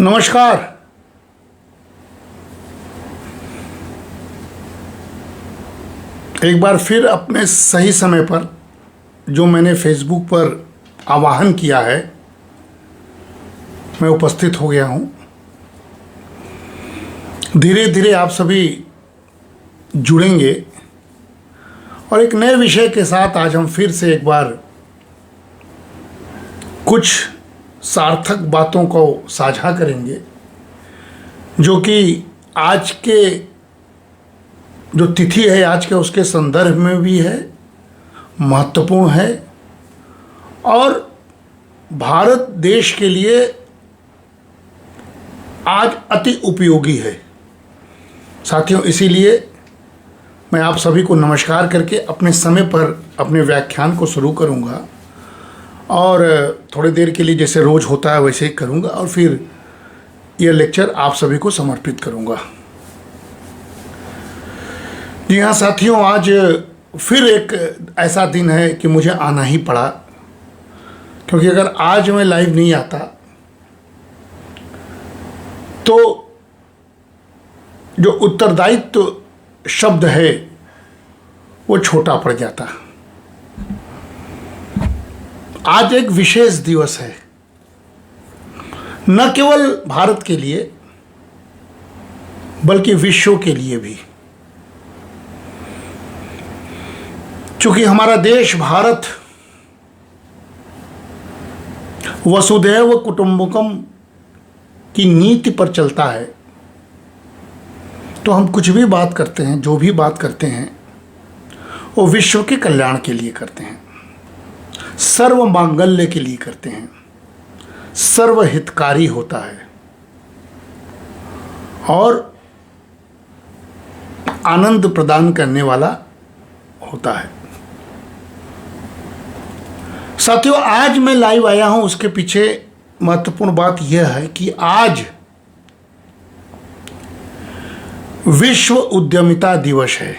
नमस्कार। एक बार फिर अपने सही समय पर जो मैंने फेसबुक पर आह्वान किया है, मैं उपस्थित हो गया हूँ। धीरे धीरे आप सभी जुड़ेंगे और एक नए विषय के साथ आज हम फिर से एक बार कुछ सार्थक बातों को साझा करेंगे, जो कि आज के जो तिथि है आज के उसके संदर्भ में भी है, महत्वपूर्ण है और भारत देश के लिए आज अति उपयोगी है। साथियों, इसीलिए मैं आप सभी को नमस्कार करके अपने समय पर अपने व्याख्यान को शुरू करूंगा और थोड़ी देर के लिए जैसे रोज़ होता है वैसे ही करूंगा और फिर यह लेक्चर आप सभी को समर्पित करूंगा। जी हाँ साथियों, आज फिर एक ऐसा दिन है कि मुझे आना ही पड़ा, क्योंकि अगर आज मैं लाइव नहीं आता तो जो उत्तरदायित्व शब्द है वो छोटा पड़ जाता। आज एक विशेष दिवस है, न केवल भारत के लिए बल्कि विश्व के लिए भी। चूंकि हमारा देश भारत वसुधैव कुटुंबकम की नीति पर चलता है, तो हम कुछ भी बात करते हैं, जो भी बात करते हैं वो विश्व के कल्याण के लिए करते हैं, सर्व मांगल्य के लिए करते हैं, सर्वहितकारी होता है और आनंद प्रदान करने वाला होता है। साथियों, आज मैं लाइव आया हूं, उसके पीछे महत्वपूर्ण बात यह है कि आज विश्व उद्यमिता दिवस है,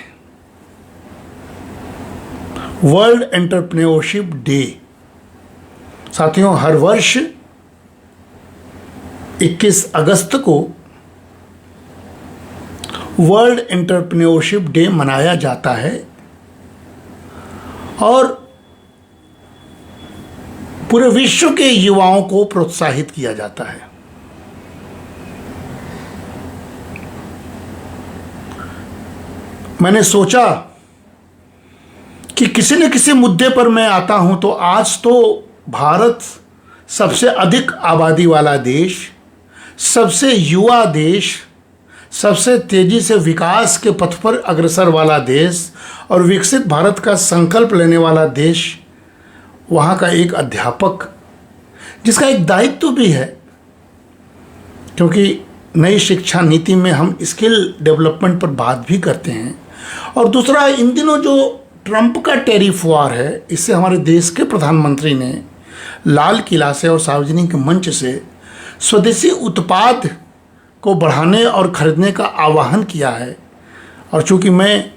वर्ल्ड एंटरप्रेन्योरशिप डे। साथियों, हर वर्ष 21 अगस्त को वर्ल्ड एंटरप्रेन्योरशिप डे मनाया जाता है और पूरे विश्व के युवाओं को प्रोत्साहित किया जाता है। मैंने सोचा कि किसी न किसी मुद्दे पर मैं आता हूं, तो आज तो भारत सबसे अधिक आबादी वाला देश, सबसे युवा देश, सबसे तेजी से विकास के पथ पर अग्रसर वाला देश और विकसित भारत का संकल्प लेने वाला देश, वहाँ का एक अध्यापक जिसका एक दायित्व भी है, क्योंकि नई शिक्षा नीति में हम स्किल डेवलपमेंट पर बात भी करते हैं। और दूसरा, इन दिनों जो ट्रंप का टैरिफ वार है, इससे हमारे देश के प्रधानमंत्री ने लाल किला से और सार्वजनिक मंच से स्वदेशी उत्पाद को बढ़ाने और खरीदने का आह्वान किया है। और चूंकि मैं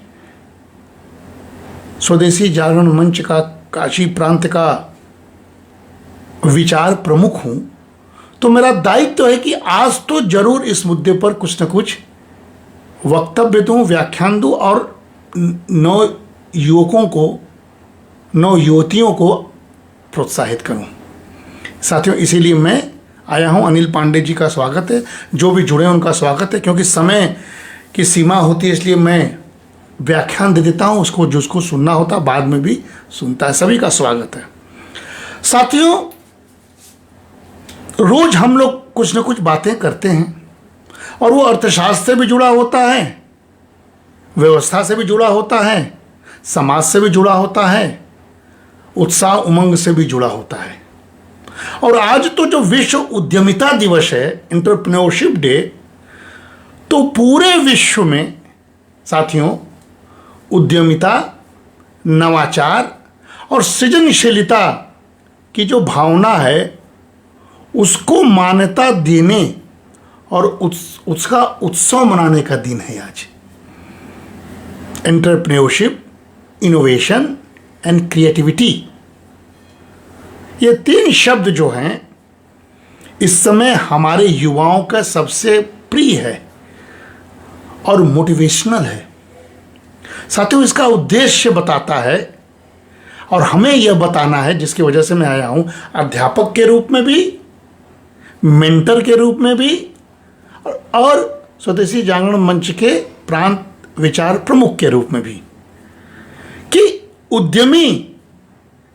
स्वदेशी जागरण मंच का काशी प्रांत का विचार प्रमुख हूं, तो मेरा दायित्व है कि आज तो जरूर इस मुद्दे पर कुछ न कुछ वक्तव्य दूं, व्याख्यान दूं और नौ युवकों को, नौ युवतियों को प्रोत्साहित करूं। साथियों, इसीलिए मैं आया हूं। अनिल पांडे जी का स्वागत है, जो भी जुड़े हैं उनका स्वागत है, क्योंकि समय की सीमा होती है, इसलिए मैं व्याख्यान दे देता हूं, उसको जिसको सुनना होता बाद में भी सुनता है। सभी का स्वागत है। साथियों, रोज हम लोग कुछ न कुछ बातें करते हैं और वो अर्थशास्त्र से भी जुड़ा होता है, व्यवस्था से भी जुड़ा होता है, समाज से भी जुड़ा होता है, उत्साह उमंग से भी जुड़ा होता है। और आज तो जो विश्व उद्यमिता दिवस है, एंटरप्रेन्योरशिप डे, तो पूरे विश्व में साथियों उद्यमिता, नवाचार और सृजनशीलता की जो भावना है उसको मान्यता देने और उसका उत्सव मनाने का दिन है आज। एंटरप्रेन्योरशिप, इनोवेशन एंड क्रिएटिविटी, ये तीन शब्द जो हैं, इस समय हमारे युवाओं का सबसे प्रिय है और मोटिवेशनल है। साथियों, इसका उद्देश्य बताता है और हमें यह बताना है, जिसकी वजह से मैं आया हूं अध्यापक के रूप में भी, मेंटर के रूप में भी और स्वदेशी जागरण मंच के प्रांत विचार प्रमुख के रूप में भी, कि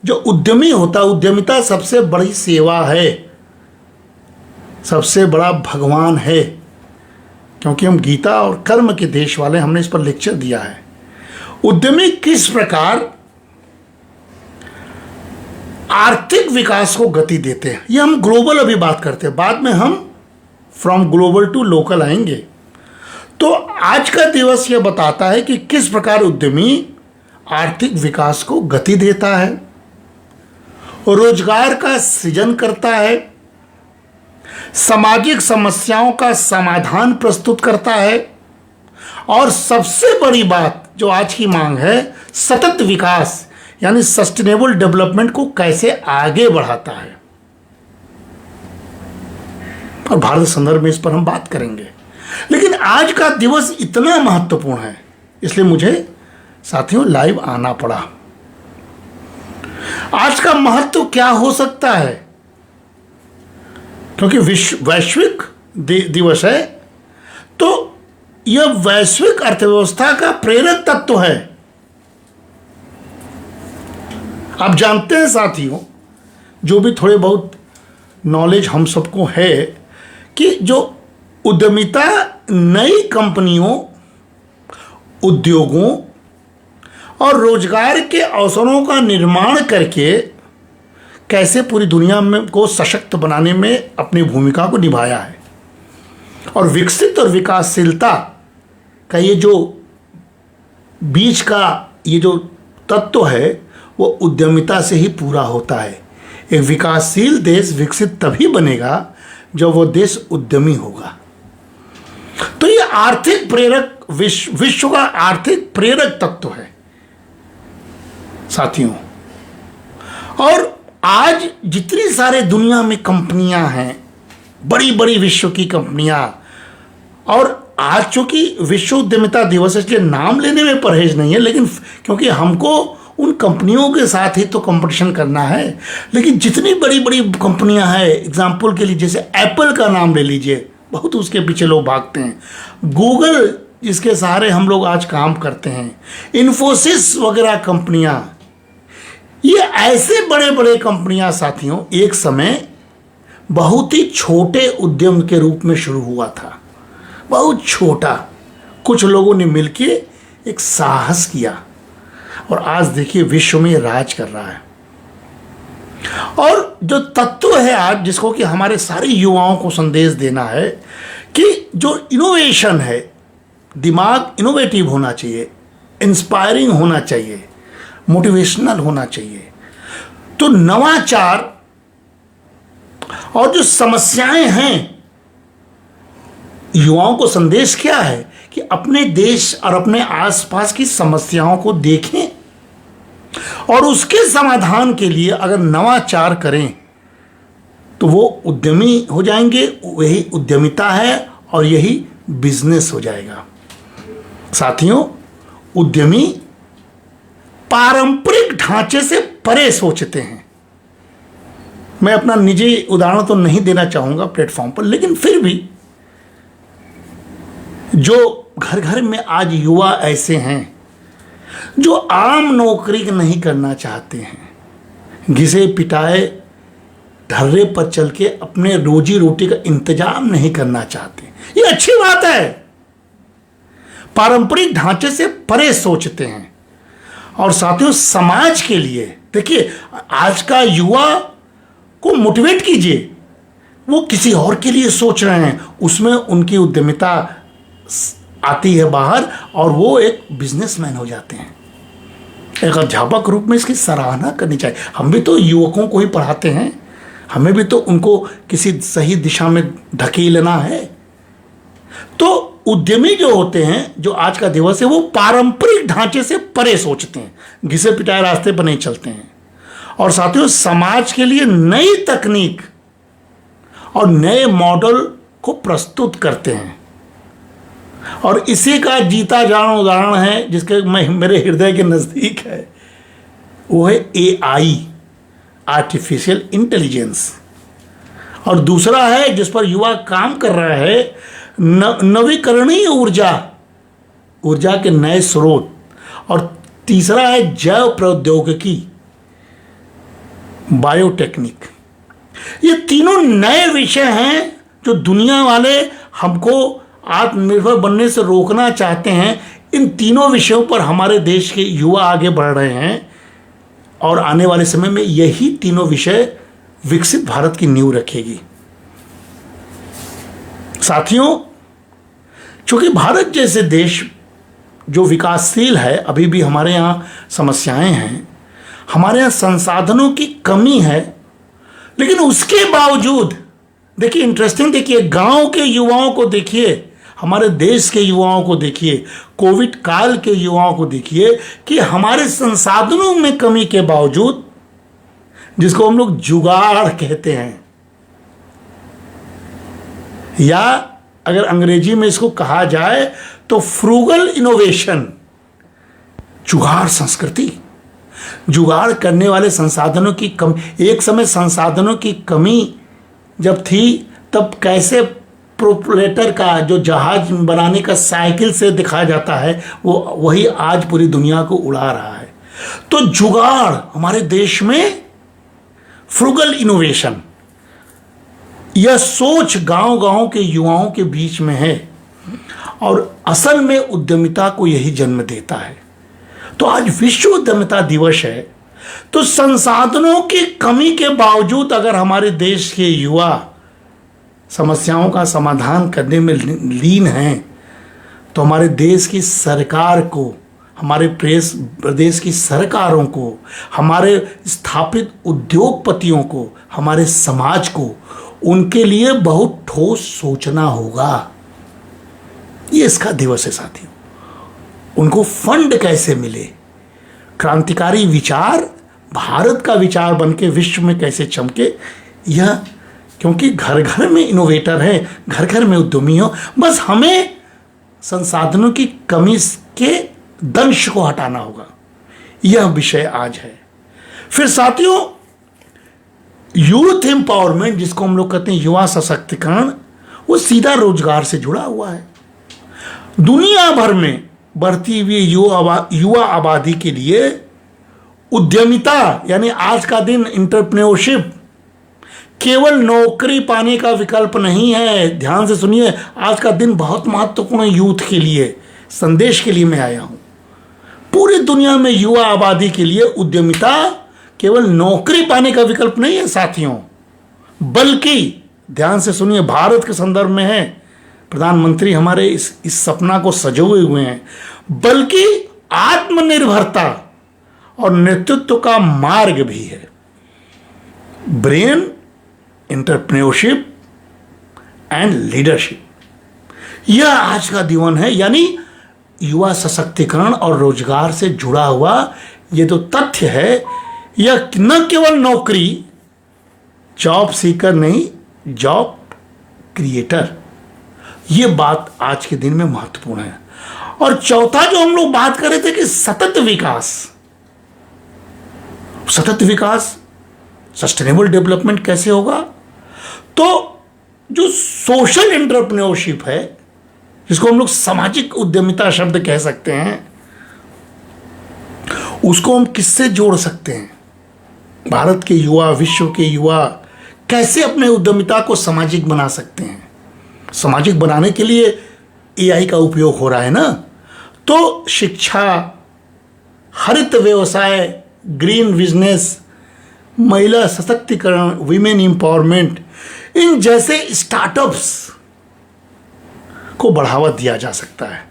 जो उद्यमी होता, उद्यमिता सबसे बड़ी सेवा है, सबसे बड़ा भगवान है। क्योंकि हम गीता और कर्म के देश वाले, हमने इस पर लेक्चर दिया है। उद्यमी किस प्रकार आर्थिक विकास को गति देते हैं, ये हम ग्लोबल अभी बात करते हैं, बाद में हम फ्रॉम ग्लोबल टू लोकल आएंगे। तो आज का दिवस यह बताता है कि किस प्रकार उद्यमी आर्थिक विकास को गति देता है, रोजगार का सृजन करता है, सामाजिक समस्याओं का समाधान प्रस्तुत करता है और सबसे बड़ी बात जो आज की मांग है, सतत विकास यानी सस्टेनेबल डेवलपमेंट को कैसे आगे बढ़ाता है। और भारत संदर्भ में इस पर हम बात करेंगे। लेकिन आज का दिवस इतना महत्वपूर्ण है, इसलिए मुझे साथियों लाइव आना पड़ा। आज का महत्व क्या हो सकता है? क्योंकि वैश्विक दिवस है, तो यह वैश्विक अर्थव्यवस्था का प्रेरक तत्व है। आप जानते हैं साथियों, जो भी थोड़े बहुत नॉलेज हम सबको है, कि जो उद्यमिता नई कंपनियों, उद्योगों और रोजगार के अवसरों का निर्माण करके कैसे पूरी दुनिया में को सशक्त बनाने में अपनी भूमिका को निभाया है। और विकसित और विकासशीलता का ये जो बीच का ये जो तत्व है, वो उद्यमिता से ही पूरा होता है। एक विकासशील देश विकसित तभी बनेगा जब वो देश उद्यमी होगा। तो ये आर्थिक प्रेरक विश्व का आर्थिक प्रेरक तत्व है साथियों। और आज जितनी सारे दुनिया में कंपनियां हैं, बड़ी बड़ी विश्व की कंपनियां, और आज चूंकि विश्व उद्यमिता दिवस है इसलिए नाम लेने में परहेज नहीं है, लेकिन क्योंकि हमको उन कंपनियों के साथ ही तो कंपटीशन करना है। लेकिन जितनी बड़ी बड़ी कंपनियां हैं, एग्जाम्पल के लिए जैसे एप्पल का नाम ले लीजिए, बहुत उसके पीछे लोग भागते हैं। गूगल जिसके सहारे हम लोग आज काम करते हैं, इन्फोसिस वगैरह कंपनियां, ये ऐसे बड़े बड़े कंपनियां साथियों एक समय बहुत ही छोटे उद्यम के रूप में शुरू हुआ था, बहुत छोटा। कुछ लोगों ने मिलके एक साहस किया और आज देखिए विश्व में राज कर रहा है। और जो तत्व है आज, जिसको कि हमारे सारे युवाओं को संदेश देना है, कि जो इनोवेशन है, दिमाग इनोवेटिव होना चाहिए, इंस्पायरिंग होना चाहिए, मोटिवेशनल होना चाहिए। तो नवाचार और जो समस्याएं हैं, युवाओं को संदेश क्या है कि अपने देश और अपने आसपास की समस्याओं को देखें और उसके समाधान के लिए अगर नवाचार करें तो वो उद्यमी हो जाएंगे। वही उद्यमिता है और यही बिजनेस हो जाएगा। साथियों, उद्यमी पारंपरिक ढांचे से परे सोचते हैं। मैं अपना निजी उदाहरण तो नहीं देना चाहूंगा प्लेटफॉर्म पर, लेकिन फिर भी जो घर घर में आज युवा ऐसे हैं जो आम नौकरी नहीं करना चाहते हैं, घिसे पिटाए ढर्रे पर चल के अपने रोजी रोटी का इंतजाम नहीं करना चाहते, ये अच्छी बात है। पारंपरिक ढांचे से परे सोचते हैं। और साथियों, समाज के लिए देखिए, आज का युवा को मोटिवेट कीजिए, वो किसी और के लिए सोच रहे हैं, उसमें उनकी उद्यमिता आती है बाहर और वो एक बिजनेसमैन हो जाते हैं। एक अध्यापक रूप में इसकी सराहना करनी चाहिए। हम भी तो युवकों को ही पढ़ाते हैं, हमें भी तो उनको किसी सही दिशा में धकेलना है। तो उद्यमी जो होते हैं, जो आज का दिवस है, वो पारंपरिक ढांचे से परे सोचते हैं, घिसे पिटाए रास्ते पर नहीं चलते हैं। और साथियों, समाज के लिए नई तकनीक और नए मॉडल को प्रस्तुत करते हैं। और इसी का जीता जाना उदाहरण है जिसके मेरे हृदय के नज़दीक है, वो है AI, आर्टिफिशियल इंटेलिजेंस। और दूसरा है जिस पर युवा काम कर रहा है, नवीकरणीय ऊर्जा के नए स्रोत। और तीसरा है जैव प्रौद्योगिकी, बायोटेक्निक। ये तीनों नए विषय हैं जो दुनिया वाले हमको आत्मनिर्भर बनने से रोकना चाहते हैं। इन तीनों विषयों पर हमारे देश के युवा आगे बढ़ रहे हैं और आने वाले समय में यही तीनों विषय विकसित भारत की नींव रखेगी। साथियों, चूंकि भारत जैसे देश जो विकासशील है, अभी भी हमारे यहाँ समस्याएं हैं, हमारे यहाँ संसाधनों की कमी है, लेकिन उसके बावजूद देखिए, इंटरेस्टिंग, देखिए गांव के युवाओं को देखिए, हमारे देश के युवाओं को देखिए, कोविड काल के युवाओं को देखिए कि हमारे संसाधनों में कमी के बावजूद, जिसको हम लोग जुगाड़ कहते हैं, या अगर अंग्रेजी में इसको कहा जाए तो फ्रूगल इनोवेशन, जुगाड़ संस्कृति। जुगाड़ करने वाले संसाधनों की कमी, एक समय संसाधनों की कमी जब थी तब कैसे प्रोपेलर का जो जहाज बनाने का साइकिल से दिखाया जाता है, वो वही आज पूरी दुनिया को उड़ा रहा है। तो जुगाड़ हमारे देश में, फ्रूगल इनोवेशन, यह सोच गांव-गांव के युवाओं के बीच में है और असल में उद्यमिता को यही जन्म देता है। तो आज विश्व उद्यमिता दिवस है, तो संसाधनों की कमी के बावजूद अगर हमारे देश के युवा समस्याओं का समाधान करने में लीन हैं, तो हमारे देश की सरकार को, हमारे प्रदेश की सरकारों को, हमारे स्थापित उद्योगपतियों को, हमारे समाज को, उनके लिए बहुत ठोस सोचना होगा। ये इसका दिवस है साथियों। उनको फंड कैसे मिले, क्रांतिकारी विचार भारत का विचार बनके विश्व में कैसे चमके, यह, क्योंकि घर घर में इनोवेटर है, घर घर में उद्यमी हो, बस हमें संसाधनों की कमी के दंश को हटाना होगा। यह विषय आज है। फिर साथियों, यूथ एम्पावरमेंट, जिसको हम लोग कहते हैं युवा सशक्तिकरण, वो सीधा रोजगार से जुड़ा हुआ है। दुनिया भर में बढ़ती हुई युवा आबादी के लिए उद्यमिता, यानी आज का दिन एंटरप्रेन्योरशिप केवल नौकरी पाने का विकल्प नहीं है। ध्यान से सुनिए, आज का दिन बहुत महत्वपूर्ण है यूथ के लिए। संदेश के लिए मैं आया हूं। पूरी दुनिया में युवा आबादी के लिए उद्यमिता केवल नौकरी पाने का विकल्प नहीं है साथियों, बल्कि ध्यान से सुनिए, भारत के संदर्भ में है, प्रधानमंत्री हमारे इस सपना को सजोए हुए हैं, बल्कि आत्मनिर्भरता और नेतृत्व का मार्ग भी है। ब्रेन, एंटरप्रेन्योरशिप एंड लीडरशिप, यह आज का जीवन है। यानी युवा सशक्तिकरण और रोजगार से जुड़ा हुआ यह तो तथ्य है, यह न केवल नौकरी, जॉब सीकर नहीं, जॉब क्रिएटर, ये बात आज के दिन में महत्वपूर्ण है। और चौथा जो हम लोग बात कर रहे थे कि सतत विकास, सस्टेनेबल डेवलपमेंट कैसे होगा, तो जो सोशल एंटरप्रेन्योरशिप है, जिसको हम लोग सामाजिक उद्यमिता शब्द कह सकते हैं, उसको हम किससे जोड़ सकते हैं? भारत के युवा, विश्व के युवा कैसे अपने उद्यमिता को सामाजिक बना सकते हैं? सामाजिक बनाने के लिए AI का उपयोग हो रहा है ना। तो शिक्षा, हरित व्यवसाय, ग्रीन बिजनेस, महिला सशक्तिकरण, विमेन एम्पावरमेंट, इन जैसे स्टार्टअप्स को बढ़ावा दिया जा सकता है।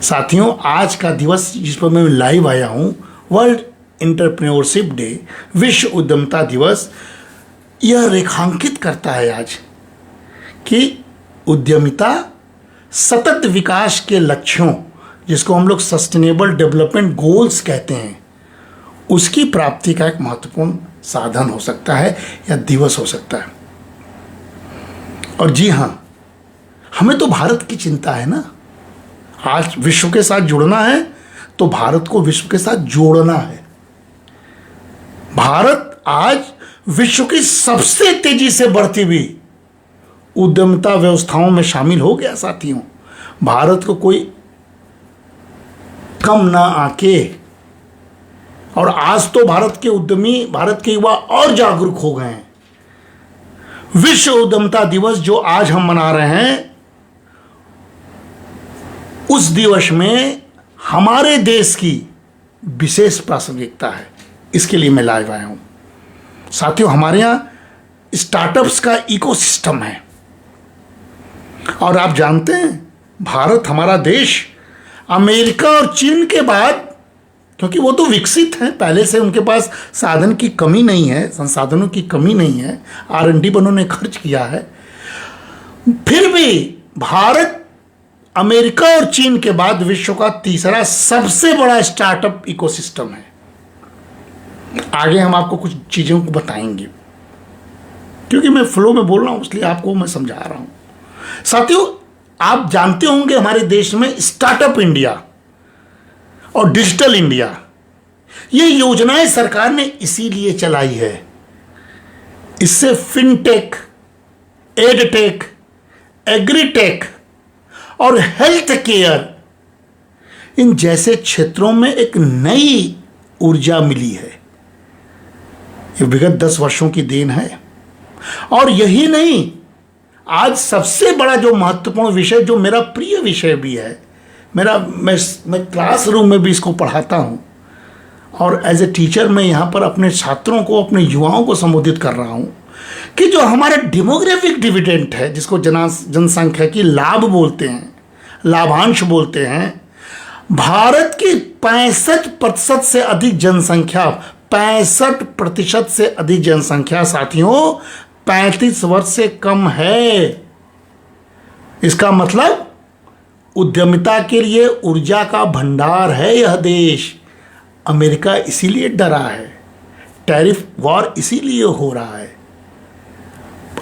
साथियों, आज का दिवस जिस पर मैं लाइव आया हूं, वर्ल्ड एंटरप्रेन्योरशिप डे, विश्व उद्यमिता दिवस, यह रेखांकित करता है आज कि उद्यमिता सतत विकास के लक्ष्यों, जिसको हम लोग सस्टेनेबल डेवलपमेंट गोल्स कहते हैं, उसकी प्राप्ति का एक महत्वपूर्ण साधन हो सकता है या दिवस हो सकता है। और जी हाँ, हमें तो भारत की चिंता है ना। आज विश्व के साथ जुड़ना है तो भारत को विश्व के साथ जोड़ना है। भारत आज विश्व की सबसे तेजी से बढ़ती हुई उद्यमिता व्यवस्थाओं में शामिल हो गया साथियों। भारत को कोई कम ना आके, और आज तो भारत के उद्यमी, भारत के युवा और जागरूक हो गए हैं। विश्व उद्यमिता दिवस जो आज हम मना रहे हैं, उस दिवस में हमारे देश की विशेष प्रासंगिकता है। इसके लिए मैं लाइव आया हूं साथियों। हमारे यहां स्टार्टअप्स का इकोसिस्टम है, और आप जानते हैं भारत, हमारा देश, अमेरिका और चीन के बाद, क्योंकि वो तो विकसित हैं पहले से, उनके पास साधन की कमी नहीं है, संसाधनों की कमी नहीं है, R&D पर उन्होंने खर्च किया है, फिर भी भारत अमेरिका और चीन के बाद विश्व का तीसरा सबसे बड़ा स्टार्टअप इकोसिस्टम है। आगे हम आपको कुछ चीज़ों को बताएंगे, क्योंकि मैं फ्लो में बोल रहा हूं, इसलिए आपको मैं समझा रहा हूं। साथियों, आप जानते होंगे हमारे देश में स्टार्टअप इंडिया और डिजिटल इंडिया, ये योजनाएं सरकार ने इसीलिए चलाई है। इससे फिनटेक, एडटेक, एग्रीटेक और हेल्थ केयर, इन जैसे क्षेत्रों में एक नई ऊर्जा मिली है। ये विगत 10 वर्षों की देन है। और यही नहीं, आज सबसे बड़ा जो महत्वपूर्ण विषय, जो मेरा प्रिय विषय भी है, मैं क्लासरूम में भी इसको पढ़ाता हूँ, और एज ए टीचर मैं यहाँ पर अपने छात्रों को, अपने युवाओं को संबोधित कर रहा हूँ कि जो हमारा डेमोग्राफिक डिविडेंड है, जिसको जनसंख्या की लाभ बोलते हैं, लाभांश बोलते हैं, भारत की 65% से अधिक जनसंख्या, 65% से अधिक जनसंख्या साथियों 35 वर्ष से कम है। इसका मतलब उद्यमिता के लिए ऊर्जा का भंडार है यह देश। अमेरिका इसीलिए डरा है, टैरिफ वॉर इसीलिए हो रहा है।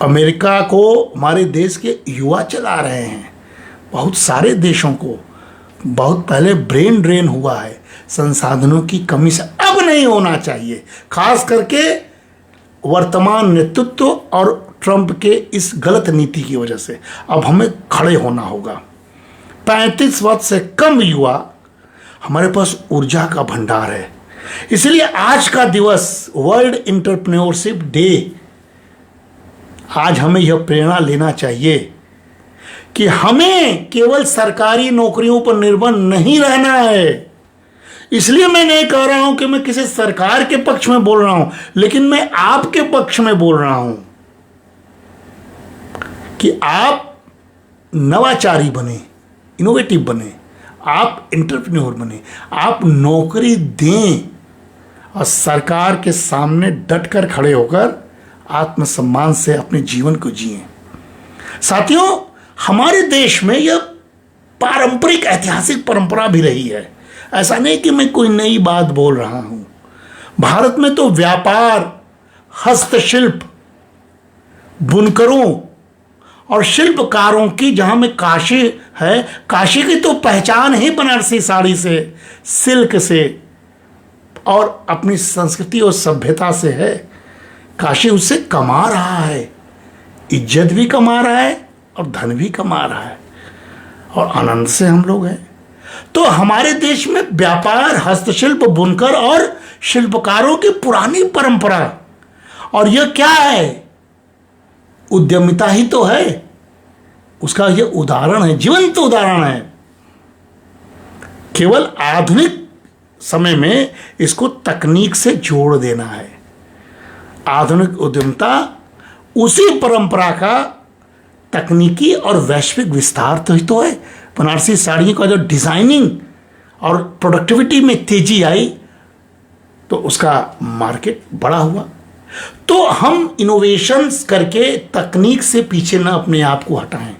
अमेरिका को हमारे देश के युवा चला रहे हैं। बहुत सारे देशों को बहुत पहले ब्रेन ड्रेन हुआ है संसाधनों की कमी से। अब नहीं होना चाहिए, खास करके वर्तमान नेतृत्व और ट्रंप के इस गलत नीति की वजह से। अब हमें खड़े होना होगा। 35 वर्ष से कम युवा, हमारे पास ऊर्जा का भंडार है। इसलिए आज का दिवस, वर्ल्ड एंटरप्रेन्योरशिप डे, आज हमें यह प्रेरणा लेना चाहिए कि हमें केवल सरकारी नौकरियों पर निर्भर नहीं रहना है। इसलिए मैं नहीं कह रहा हूं कि मैं किसी सरकार के पक्ष में बोल रहा हूं, लेकिन मैं आपके पक्ष में बोल रहा हूं कि आप नवाचारी बने, इनोवेटिव बने, आप एंटरप्रेन्योर बने, आप नौकरी दें और सरकार के सामने डटकर खड़े होकर आत्मसम्मान से अपने जीवन को जिएं। साथियों, हमारे देश में यह पारंपरिक ऐतिहासिक परंपरा भी रही है। ऐसा नहीं कि मैं कोई नई बात बोल रहा हूं। भारत में तो व्यापार, हस्तशिल्प, बुनकरों और शिल्पकारों की, जहां में काशी है, काशी की तो पहचान ही बनारसी साड़ी से, सिल्क से और अपनी संस्कृति और सभ्यता से है। काशी उससे कमा रहा है, इज्जत भी कमा रहा है और धन भी कमा रहा है, और आनंद से हम लोग हैं। तो हमारे देश में व्यापार, हस्तशिल्प, बुनकर और शिल्पकारों की पुरानी परंपरा, और यह क्या है? उद्यमिता ही तो है। उसका यह उदाहरण है, जीवंत उदाहरण है। केवल आधुनिक समय में इसको तकनीक से जोड़ देना है। आधुनिक उद्यमिता उसी परंपरा का तकनीकी और वैश्विक विस्तार तो ही तो है। बनारसी साड़ियों का जो डिजाइनिंग और प्रोडक्टिविटी में तेजी आई, तो उसका मार्केट बड़ा हुआ। तो हम इनोवेशंस करके तकनीक से पीछे ना अपने आप को हटाएं,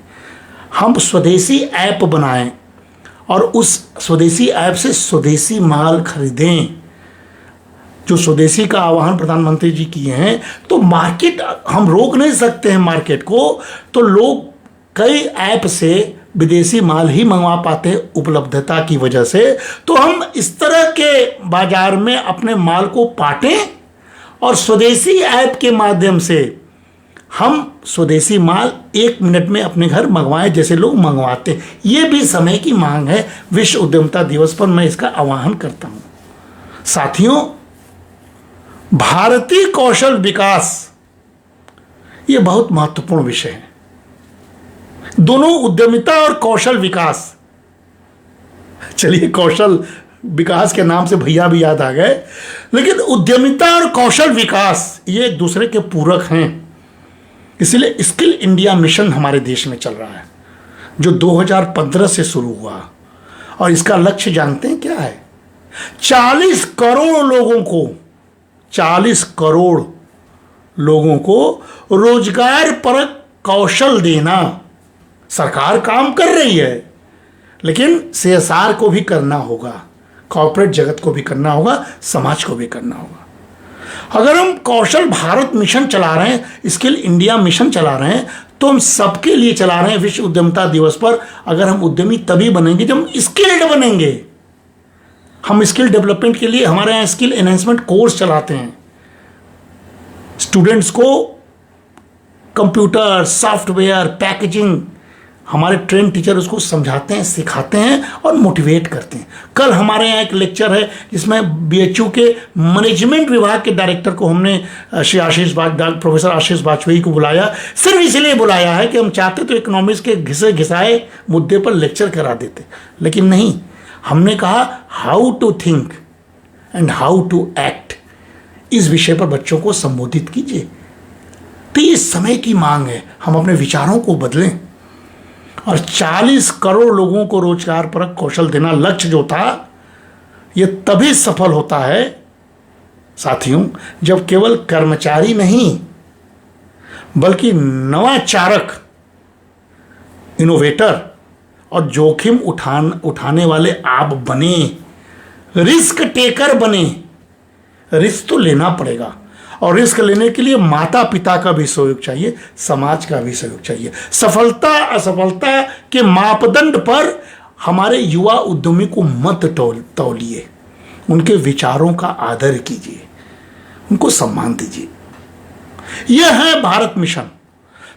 हम स्वदेशी ऐप बनाएं और उस स्वदेशी ऐप से स्वदेशी माल खरीदें। जो स्वदेशी का आह्वान प्रधानमंत्री जी किए हैं, तो मार्केट हम रोक नहीं सकते हैं मार्केट को, तो लोग कई ऐप से विदेशी माल ही मंगवा पाते हैं उपलब्धता की वजह से। तो हम इस तरह के बाजार में अपने माल को बांटें और स्वदेशी ऐप के माध्यम से हम स्वदेशी माल 1 मिनट में अपने घर मंगवाएं जैसे लोग मंगवाते हैं। ये भी समय की मांग है। विश्व उद्यमिता दिवस पर मैं इसका आह्वान करता हूं। साथियों, भारतीय कौशल विकास ये बहुत महत्वपूर्ण विषय है। दोनों उद्यमिता और कौशल विकास, चलिए कौशल विकास के नाम से भैया भी याद आ गए, लेकिन उद्यमिता और कौशल विकास ये एक दूसरे के पूरक हैं। इसलिए स्किल इंडिया मिशन हमारे देश में चल रहा है, जो 2015 से शुरू हुआ, और इसका लक्ष्य जानते हैं क्या है? 40 करोड़ लोगों को 40 करोड़ लोगों को रोजगार परक कौशल देना। सरकार काम कर रही है, लेकिन CSR को भी करना होगा, कॉर्पोरेट जगत को भी करना होगा, समाज को भी करना होगा। अगर हम कौशल भारत मिशन चला रहे हैं, स्किल इंडिया मिशन चला रहे हैं, तो हम सबके लिए चला रहे हैं। विश्व उद्यमिता दिवस पर अगर हम उद्यमी तभी बनेंगे जब हम स्किल्ड बनेंगे। हम स्किल डेवलपमेंट के लिए हमारे यहाँ स्किल एनहेंसमेंट कोर्स चलाते हैं। स्टूडेंट्स को कंप्यूटर, सॉफ्टवेयर, पैकेजिंग, हमारे ट्रेन टीचर उसको समझाते हैं, सिखाते हैं और मोटिवेट करते हैं। कल हमारे यहाँ एक लेक्चर है जिसमें BHU के मैनेजमेंट विभाग के डायरेक्टर को हमने प्रोफेसर आशीष वाजपेयी को बुलाया। सिर्फ इसलिए बुलाया है कि हम चाहते तो इकोनॉमिक्स के घिसे घिसाए मुद्दे पर लेक्चर करा देते, लेकिन नहीं, हमने कहा how to think and how to act, इस विषय पर बच्चों को संबोधित कीजिए। तो ये समय की मांग है, हम अपने विचारों को बदलें। और 40 करोड़ लोगों को रोजगार परक कौशल देना लक्ष्य जो था, यह तभी सफल होता है साथियों, जब केवल कर्मचारी नहीं बल्कि नवाचारक, इनोवेटर और जोखिम उठाने वाले आप बने, रिस्क टेकर बने। रिस्क तो लेना पड़ेगा, और रिस्क लेने के लिए माता पिता का भी सहयोग चाहिए, समाज का भी सहयोग चाहिए। सफलता असफलता के मापदंड पर हमारे युवा उद्यमी को मत तौलिए, उनके विचारों का आदर कीजिए, उनको सम्मान दीजिए। यह है भारत मिशन।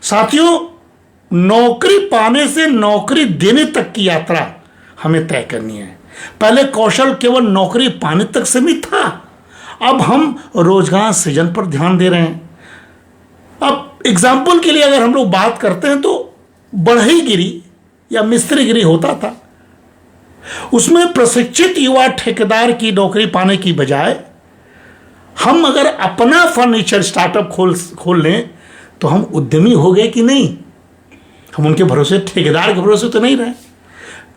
साथियों, नौकरी पाने से नौकरी देने तक की यात्रा हमें तय करनी है। पहले कौशल केवल नौकरी पाने तक सीमित था, अब हम रोजगार सृजन पर ध्यान दे रहे हैं। अब एग्जाम्पल के लिए अगर हम लोग बात करते हैं तो बढ़ईगिरी या मिस्त्रीगिरी होता था, उसमें प्रशिक्षित युवा ठेकेदार की नौकरी पाने की बजाय हम अगर अपना फर्नीचर स्टार्टअप खोल लें तो हम उद्यमी हो गए कि नहीं? हम उनके भरोसे, ठेकेदार के भरोसे तो नहीं रहे।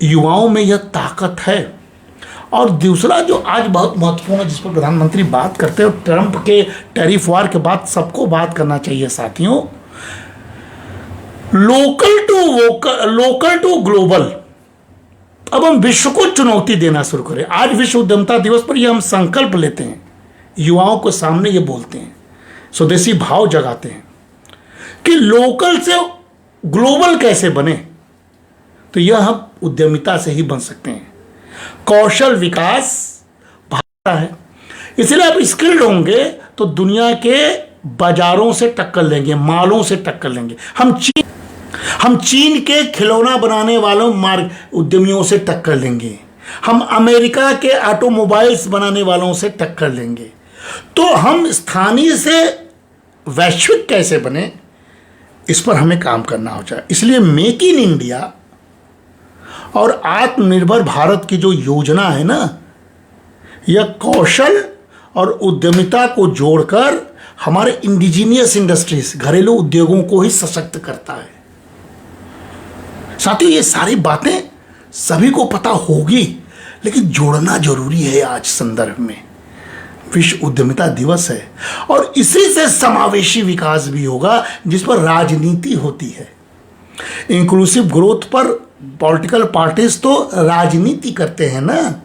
युवाओं में यह ताकत है। और दूसरा जो आज बहुत महत्वपूर्ण है, जिस पर प्रधानमंत्री बात करते हैं, और ट्रंप के टैरिफ वार के बाद सबको बात करना चाहिए साथियों, लोकल टू ग्लोबल। अब हम विश्व को चुनौती देना शुरू करें। आज विश्व उद्यमिता दिवस पर यह हम संकल्प लेते हैं, युवाओं को सामने ये बोलते हैं, स्वदेशी भाव जगाते हैं कि लोकल से ग्लोबल कैसे बने। तो यह हम उद्यमिता से ही बन सकते हैं। कौशल विकास भाषा है, इसलिए आप स्किल्ड होंगे तो दुनिया के बाजारों से टक्कर लेंगे, मालों से टक्कर लेंगे। हम चीन के खिलौना बनाने वालों उद्यमियों से टक्कर लेंगे, हम अमेरिका के ऑटोमोबाइल्स बनाने वालों से टक्कर लेंगे। तो हम स्थानीय से वैश्विक कैसे बने, इस पर हमें काम करना हो जाए। इसलिए मेक इन इंडिया और आत्मनिर्भर भारत की जो योजना है ना, यह कौशल और उद्यमिता को जोड़कर हमारे इंडिजीनियस इंडस्ट्रीज, घरेलू उद्योगों को ही सशक्त करता है। साथियों, ये सारी बातें सभी को पता होगी, लेकिन जोड़ना जरूरी है। आज संदर्भ में विश्व उद्यमिता दिवस है, और इसी से समावेशी विकास भी होगा, जिस पर राजनीति होती है। इंक्लूसिव ग्रोथ पर पॉलिटिकल पार्टीज तो राजनीति करते हैं ना,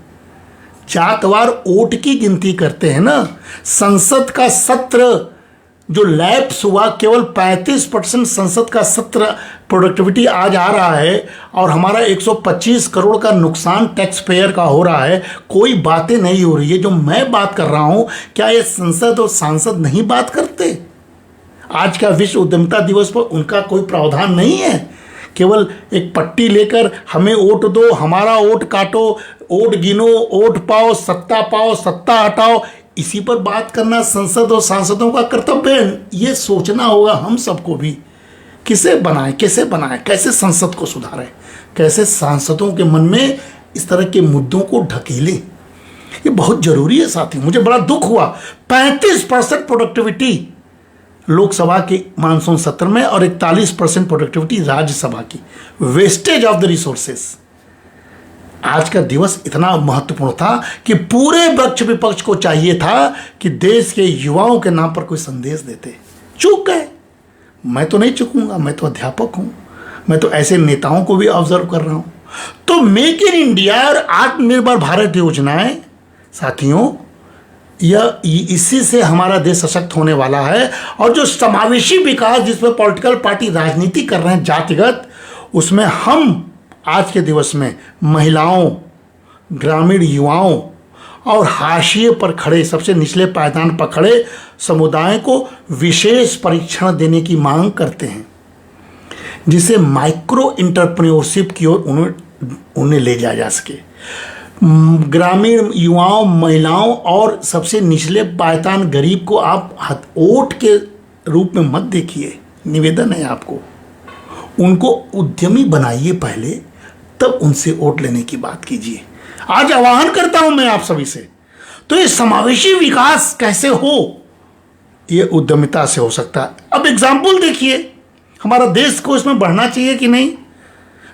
जातवार वोट की गिनती करते हैं ना, संसद का सत्र जो लैप्स हुआ, केवल 35% संसद का सत्र प्रोडक्टिविटी आज आ रहा है, और हमारा 125 करोड़ का नुकसान टैक्स पेयर का हो रहा है। कोई बातें नहीं हो रही है। जो मैं बात कर रहा हूं, क्या ये संसद और सांसद नहीं बात करते? आज का विश्व उद्यमिता दिवस पर उनका कोई प्रावधान नहीं है। केवल एक पट्टी लेकर हमें वोट दो, हमारा वोट काटो, वोट गिनो, वोट पाओ, सत्ता हटाओ, इसी पर बात करना संसद और सांसदों का कर्तव्य है। ये सोचना होगा हम सबको भी, कैसे बनाएं, कैसे संसद को सुधारें, कैसे सांसदों के मन में इस तरह के मुद्दों को ढकेलें। ये बहुत जरूरी है साथी। मुझे बड़ा दुख हुआ, 35% प्रोडक्टिविटी लोकसभा के मानसून सत्र में और 41% प्रोडक्टिविटी राज्यसभा की। Wastage of the resources. आज का दिवस इतना महत्वपूर्ण था कि पूरे पक्ष विपक्ष को चाहिए था कि देश के युवाओं के नाम पर कोई संदेश देते। चूक गए। मैं तो नहीं चूकूंगा, मैं तो अध्यापक हूं, मैं तो ऐसे नेताओं को भी ऑब्जर्व कर रहा हूं। तो मेक इन इंडिया और आत्मनिर्भर भारत योजनाएं साथियों, यह इसी से हमारा देश सशक्त होने वाला है। और जो समावेशी विकास जिसमें पॉलिटिकल पार्टी राजनीति कर रहे हैं जातिगत, उसमें हम आज के दिवस में महिलाओं, ग्रामीण युवाओं और हाशिए पर खड़े, सबसे निचले पायदान पर खड़े समुदाय को विशेष परीक्षण देने की मांग करते हैं, जिसे माइक्रो इंटरप्रेन्योरशिप की ओर उन्हें ले जाया जा सके। ग्रामीण युवाओं, महिलाओं और सबसे निचले पायदान गरीब को आप वोट के रूप में मत देखिए। निवेदन है आपको, उनको उद्यमी बनाइए पहले, तब उनसे वोट लेने की बात कीजिए। आज आह्वान करता हूं मैं आप सभी से। तो ये समावेशी विकास कैसे हो? ये उद्यमिता से हो सकता है। अब एग्जाम्पल देखिए, हमारा देश को इसमें बढ़ना चाहिए कि नहीं।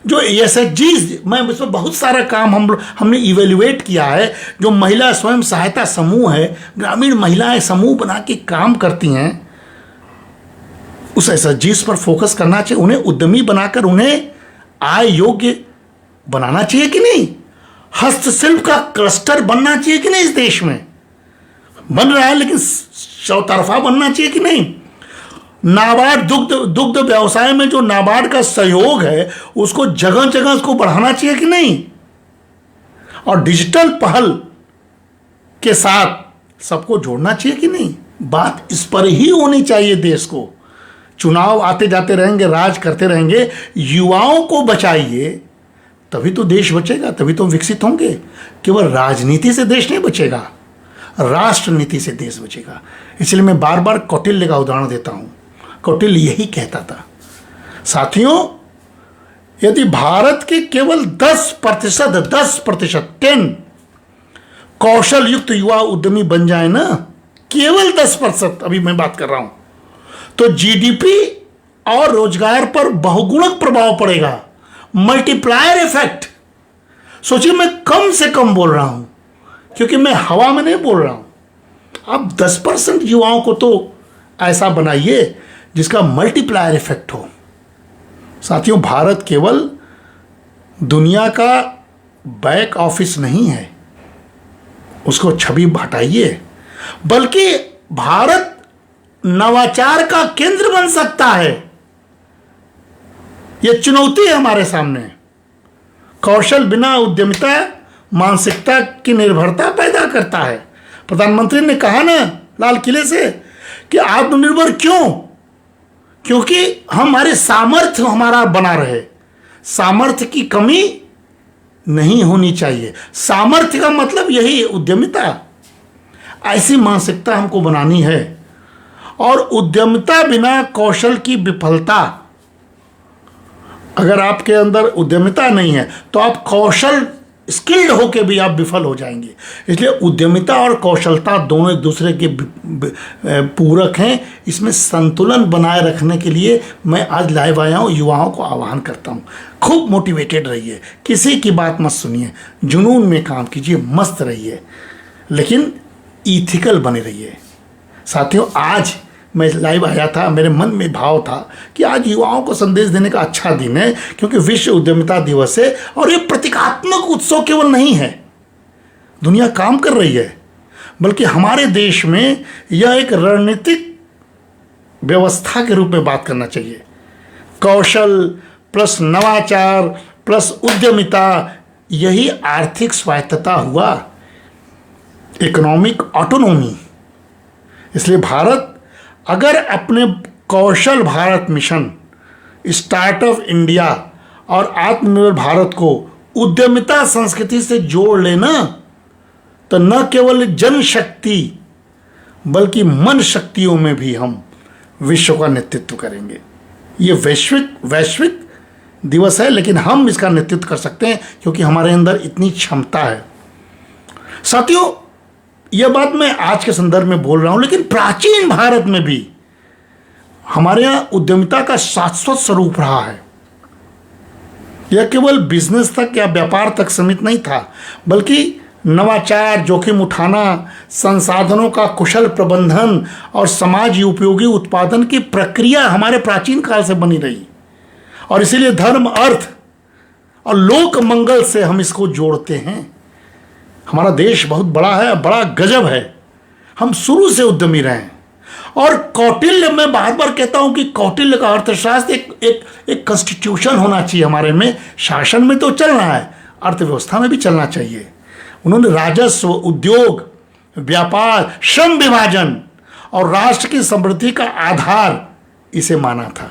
जो ESG, मैं इसमें बहुत सारा काम हमने इवेल्युएट किया है। जो महिला स्वयं सहायता समूह है, ग्रामीण महिलाएं समूह बना के काम करती हैं, उस ESG पर फोकस करना चाहिए। उन्हें उद्यमी बनाकर उन्हें आय योग्य बनाना चाहिए कि नहीं। हस्तशिल्प का क्लस्टर बनना चाहिए कि नहीं। इस देश में बन रहा है, लेकिन चौतरफा बनना चाहिए कि नहीं। नाबार्ड दुग्ध व्यवसाय में जो नाबार्ड का सहयोग है, उसको जगह जगह उसको बढ़ाना चाहिए कि नहीं। और डिजिटल पहल के साथ सबको जोड़ना चाहिए कि नहीं। बात इस पर ही होनी चाहिए। देश को चुनाव आते जाते रहेंगे, राज करते रहेंगे, युवाओं को बचाइए, तभी तो देश बचेगा, तभी तो विकसित होंगे। केवल राजनीति से देश नहीं बचेगा, राष्ट्र नीति से देश बचेगा। इसलिए मैं बार बार कौटिल्य का उदाहरण देता हूं। कौटिल्य यही कहता था साथियों, यदि भारत के केवल 10% 10 कौशल युक्त युवा उद्यमी बन जाए ना, केवल 10%, अभी मैं बात कर रहा हूं, तो GDP और रोजगार पर बहुगुणक प्रभाव पड़ेगा। Multiplier effect. सोचिए, मैं कम से कम बोल रहा हूं, क्योंकि मैं हवा में नहीं बोल रहा हूं। आप 10% युवाओं को तो ऐसा बनाइए जिसका मल्टीप्लायर इफेक्ट हो। साथियों, भारत केवल दुनिया का बैक ऑफिस नहीं है, उसको छवि हटाइए, बल्कि भारत नवाचार का केंद्र बन सकता है। यह चुनौती है हमारे सामने। कौशल बिना उद्यमिता मानसिकता की निर्भरता पैदा करता है। प्रधानमंत्री ने कहा ना लाल किले से कि आत्मनिर्भर क्यों? क्योंकि हमारे सामर्थ्य हमारा बना रहे। सामर्थ्य की कमी नहीं होनी चाहिए। सामर्थ्य का मतलब यही उद्यमिता। ऐसी मानसिकता हमको बनानी है। और उद्यमिता बिना कौशल की विफलता। अगर आपके अंदर उद्यमिता नहीं है तो आप कौशल स्किल्ड होके भी आप विफल हो जाएंगे। इसलिए उद्यमिता और कौशलता दोनों एक दूसरे के पूरक हैं। इसमें संतुलन बनाए रखने के लिए मैं आज लाइव आया हूँ। युवाओं को आह्वान करता हूँ, खूब मोटिवेटेड रहिए, किसी की बात मत सुनिए, जुनून में काम कीजिए, मस्त रहिए, लेकिन इथिकल बने रहिए। साथियों, आज मैं लाइव आया था, मेरे मन में भाव था कि आज युवाओं को संदेश देने का अच्छा दिन है, क्योंकि विश्व उद्यमिता दिवस है। और ये प्रतीकात्मक उत्सव केवल नहीं है, दुनिया काम कर रही है, बल्कि हमारे देश में यह एक रणनीतिक व्यवस्था के रूप में बात करना चाहिए। कौशल प्लस नवाचार प्लस उद्यमिता, यही आर्थिक स्वायत्तता हुआ, इकोनॉमिक ऑटोनॉमी। इसलिए भारत अगर अपने कौशल भारत मिशन, स्टार्टअप इंडिया और आत्मनिर्भर भारत को उद्यमिता संस्कृति से जोड़ लेना, तो न केवल जनशक्ति बल्कि मन शक्तियों में भी हम विश्व का नेतृत्व करेंगे। ये वैश्विक दिवस है, लेकिन हम इसका नेतृत्व कर सकते हैं क्योंकि हमारे अंदर इतनी क्षमता है। साथियों, यह बात मैं आज के संदर्भ में बोल रहा हूं, लेकिन प्राचीन भारत में भी हमारे यहां उद्यमिता का शाश्वत स्वरूप रहा है। यह केवल बिजनेस तक या व्यापार तक सीमित नहीं था, बल्कि नवाचार, जोखिम उठाना, संसाधनों का कुशल प्रबंधन और समाज उपयोगी उत्पादन की प्रक्रिया हमारे प्राचीन काल से बनी रही। और इसीलिए धर्म, अर्थ और लोक मंगल से हम इसको जोड़ते हैं। हमारा देश बहुत बड़ा है, बड़ा गजब है। हम शुरू से उद्यमी रहे हैं। और कौटिल्य, मैं बार बार कहता हूं कि कौटिल्य का अर्थशास्त्र एक कॉन्स्टिट्यूशन होना चाहिए हमारे में। शासन में तो चलना है, अर्थव्यवस्था में भी चलना चाहिए। उन्होंने राजस्व, उद्योग, व्यापार, श्रम विभाजन और राष्ट्र की समृद्धि का आधार इसे माना था।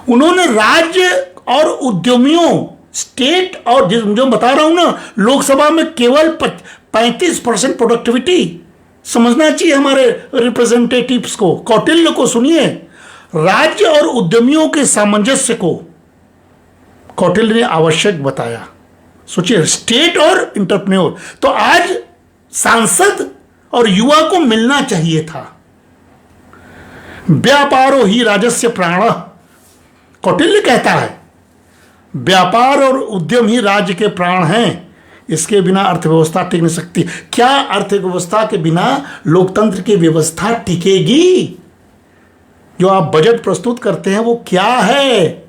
उन्होंने राज्य और उद्यमियों, स्टेट, और जो बता रहा हूं ना, लोकसभा में केवल 35% प्रोडक्टिविटी, समझना चाहिए हमारे रिप्रेजेंटेटिव्स को। कौटिल्य को सुनिए, राज्य और उद्यमियों के सामंजस्य को कौटिल्य ने आवश्यक बताया। सोचिए, स्टेट और इंटरप्रेन्योर। तो आज सांसद और युवा को मिलना चाहिए था। व्यापारो ही राजस्य प्राण, कौटिल्य कहता है, व्यापार और उद्यम ही राज्य के प्राण हैं। इसके बिना अर्थव्यवस्था टिक नहीं सकती। क्या अर्थव्यवस्था के बिना लोकतंत्र की व्यवस्था टिकेगी? जो आप बजट प्रस्तुत करते हैं वो क्या है?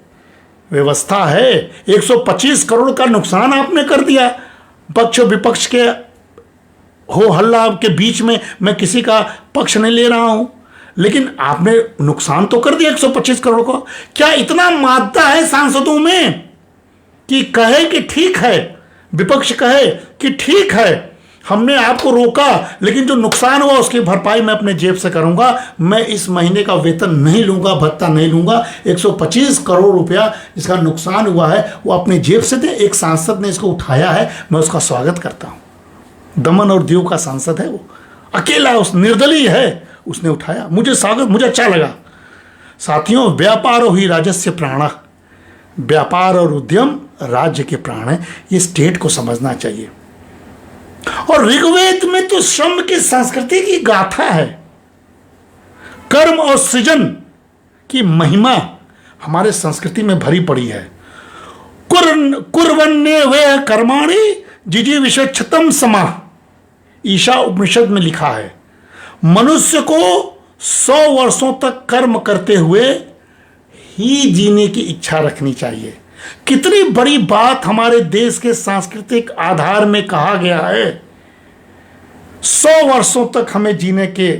व्यवस्था है। 125 करोड़ का नुकसान आपने कर दिया। पक्ष विपक्ष के हो हल्ला के बीच में मैं किसी का पक्ष नहीं ले रहा हूं, लेकिन आपने नुकसान तो कर दिया 125 करोड़ को। क्या इतना मादा है सांसदों में कि कहे कि ठीक है, विपक्ष कहे कि ठीक है, हमने आपको रोका, लेकिन जो नुकसान हुआ उसकी भरपाई मैं अपने जेब से करूंगा। मैं इस महीने का वेतन नहीं लूंगा, भत्ता नहीं लूंगा। 125 करोड़ रुपया जिसका नुकसान हुआ है वो अपने जेब से दे। एक सांसद ने इसको उठाया है, मैं उसका स्वागत करता हूं। दमन और दीव का सांसद है, वो अकेला, उस निर्दलीय है, उसने उठाया। मुझे स्वागत, मुझे अच्छा लगा। साथियों, व्यापारो ही राजस्य प्राण, व्यापार और उद्यम राज्य के प्राण है। ये स्टेट को समझना चाहिए। और ऋग्वेद में तो श्रम की संस्कृति की गाथा है। कर्म और सृजन की महिमा हमारे संस्कृति में भरी पड़ी है। कुर्वन्ने वे कर्माणि जिजीविषच्छतम समा, ईशा उपनिषद में लिखा है। मनुष्य को 100 वर्षों तक कर्म करते हुए ही जीने की इच्छा रखनी चाहिए। कितनी बड़ी बात हमारे देश के सांस्कृतिक आधार में कहा गया है। 100 वर्षों तक हमें जीने के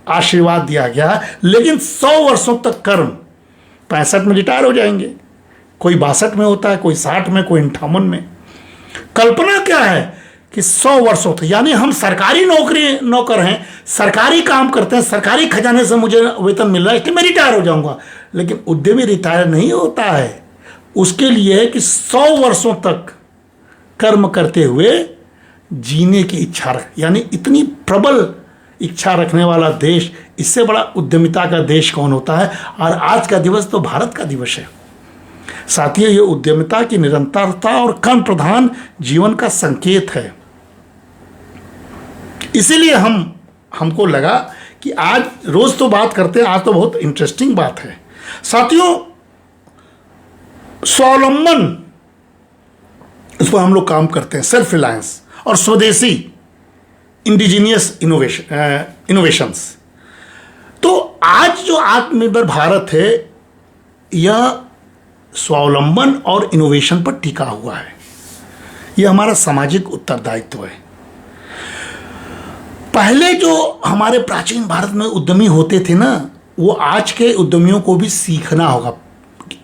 आशीर्वाद दिया गया है, लेकिन 100 वर्षों तक कर्म। 65 में रिटायर हो जाएंगे, कोई 62 में होता है, कोई 60 में, कोई 58 में। कल्पना क्या है कि 100 वर्षों तक, यानी हम सरकारी नौकर हैं, सरकारी काम करते हैं, सरकारी खजाने से मुझे वेतन मिल रहा है, इसलिए मैं रिटायर हो जाऊंगा। लेकिन उद्यमी रिटायर नहीं होता है। उसके लिए है कि 100 वर्षों तक कर्म करते हुए जीने की इच्छा रख, यानी इतनी प्रबल इच्छा रखने वाला देश, इससे बड़ा उद्यमिता का देश कौन होता है। और आज का दिवस तो भारत का दिवस है। साथियों, ये उद्यमिता की निरंतरता और कर्म प्रधान जीवन का संकेत है। इसीलिए हमको लगा कि आज रोज तो बात करते हैं, आज तो बहुत इंटरेस्टिंग बात है। साथियों, स्वावलंबन, उस पर हम लोग काम करते हैं, सेल्फ रिलायंस और स्वदेशी इंडिजीनियस इनोवेशंस। तो आज जो आत्मनिर्भर भारत है, यह स्वावलंबन और इनोवेशन पर टिका हुआ है। यह हमारा सामाजिक उत्तरदायित्व है। पहले जो हमारे प्राचीन भारत में उद्यमी होते थे ना, वो आज के उद्यमियों को भी सीखना होगा।